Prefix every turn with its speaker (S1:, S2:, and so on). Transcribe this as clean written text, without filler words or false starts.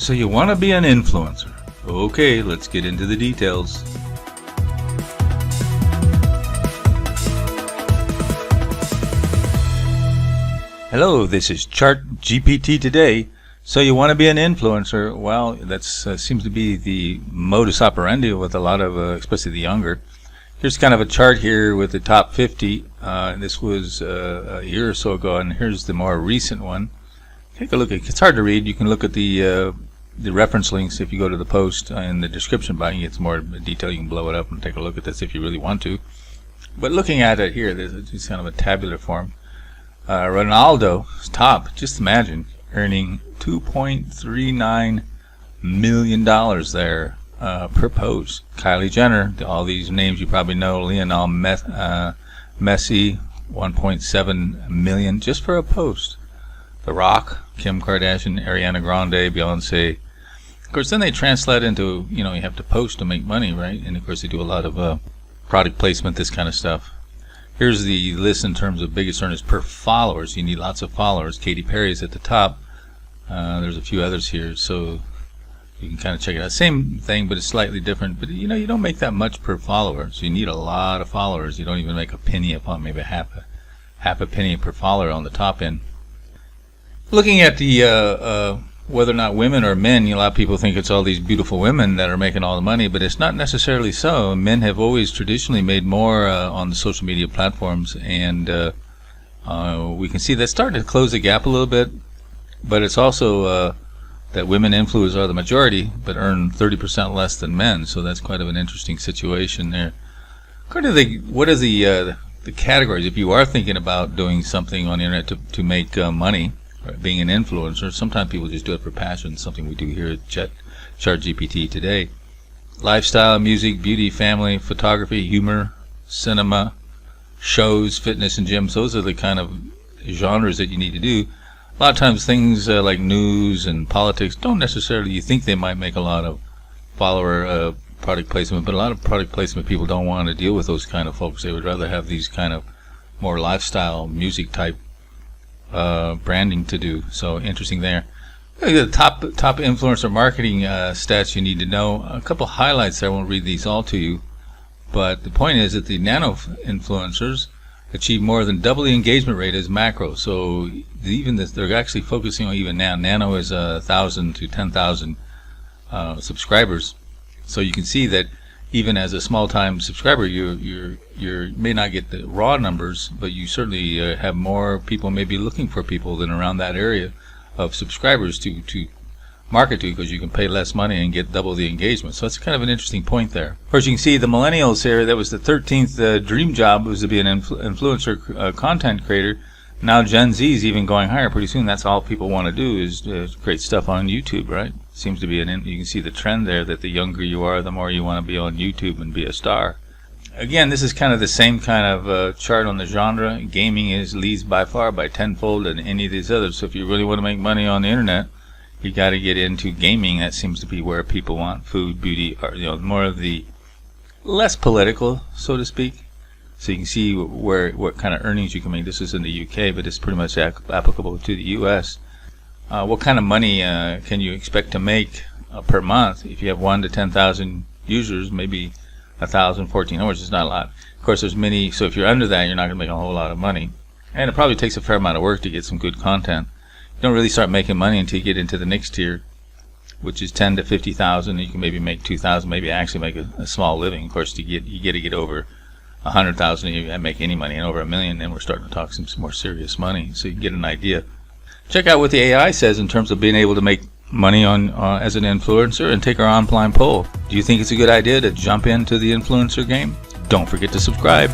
S1: So you want to be an influencer? Okay, let's get into the details. Hello, this is ChatGPT today. So you want to be an influencer? Well, that seems to be the modus operandi with a lot of, especially the younger. Here's kind of a chart here with the top 50. This was a year or so ago, and here's the more recent one. Take a look. It's hard to read. You can look at the reference links if you go to the post in the description box. You get some more detail. You can blow it up and take a look at this if you really want to. But looking at it here, it's kind of a tabular form. Ronaldo is top. Just imagine earning $2.39 million there per post. Kylie Jenner, all these names you probably know. Lionel Messi, $1.7 million just for a post. The Rock, Kim Kardashian, Ariana Grande, Beyonce. Of course, then they translate into, you have to post to make money, right? And of course, they do a lot of product placement, this kind of stuff. Here's the list in terms of biggest earners per followers. You need lots of followers. Katy Perry is at the top. There's a few others here, so you can kind of check it out. Same thing, but it's slightly different. But you don't make that much per follower, so you need a lot of followers. You don't even make a penny upon maybe half a penny per follower on the top end. Looking at the whether or not women or men, a lot of people think it's all these beautiful women that are making all the money, but it's not necessarily so. Men have always traditionally made more on the social media platforms, and we can see that starting to close the gap a little bit. But it's also that women influencers are the majority, but earn 30% less than men. So that's quite of an interesting situation there. According to what are the categories, if you are thinking about doing something on the internet to make money, being an influencer, sometimes people just do it for passion, something we do here at ChatGPT today. Lifestyle, music, beauty, family, photography, humor, cinema, shows, fitness, and gyms. Those are the kind of genres that you need to do. A lot of times things like news and politics don't necessarily, you think they might make a lot of follower product placement, but a lot of product placement people don't want to deal with those kind of folks. They would rather have these kind of more lifestyle, music type branding to do. So interesting there. The top influencer marketing stats you need to know. A couple highlights there. I won't read these all to you, but the point is that the nano influencers achieve more than double the engagement rate as macro. So even this, they're actually focusing on even now. Nano is 1,000 to 10,000 subscribers. So you can see that even as a small-time subscriber, you may not get the raw numbers, but you certainly have more people maybe looking for people than around that area of subscribers to market to, because you can pay less money and get double the engagement. So that's kind of an interesting point there. Of course, you can see the millennials here. That was the 13th dream job, was to be an influencer content creator. Now Gen Z is even going higher. Pretty soon, that's all people want to do is create stuff on YouTube, right? Seems to be you can see the trend there, that the younger you are, the more you want to be on YouTube and be a star. Again, this is kind of the same kind of chart on the genre. Gaming leads by far by tenfold than any of these others. So if you really want to make money on the internet, you got to get into gaming. That seems to be where people want food, beauty, or more of the less political, so to speak. So you can see what kind of earnings you can make. This is in the UK, but it's pretty much applicable to the US. What kind of money can you expect to make per month? If you have 1 to 10,000 users, maybe 1,000, 1,400, which is not a lot. Of course, there's many, so if you're under that, you're not going to make a whole lot of money. And it probably takes a fair amount of work to get some good content. You don't really start making money until you get into the next tier, which is 10 to 50,000. You can maybe make 2,000, maybe actually make a small living. Of course, you get to get over 100,000 and make any money, and over $1 million, then we're starting to talk some more serious money. So you can get an idea. Check out what the AI says in terms of being able to make money on as an influencer, and take our online poll. Do you think it's a good idea to jump into the influencer game? Don't forget to subscribe.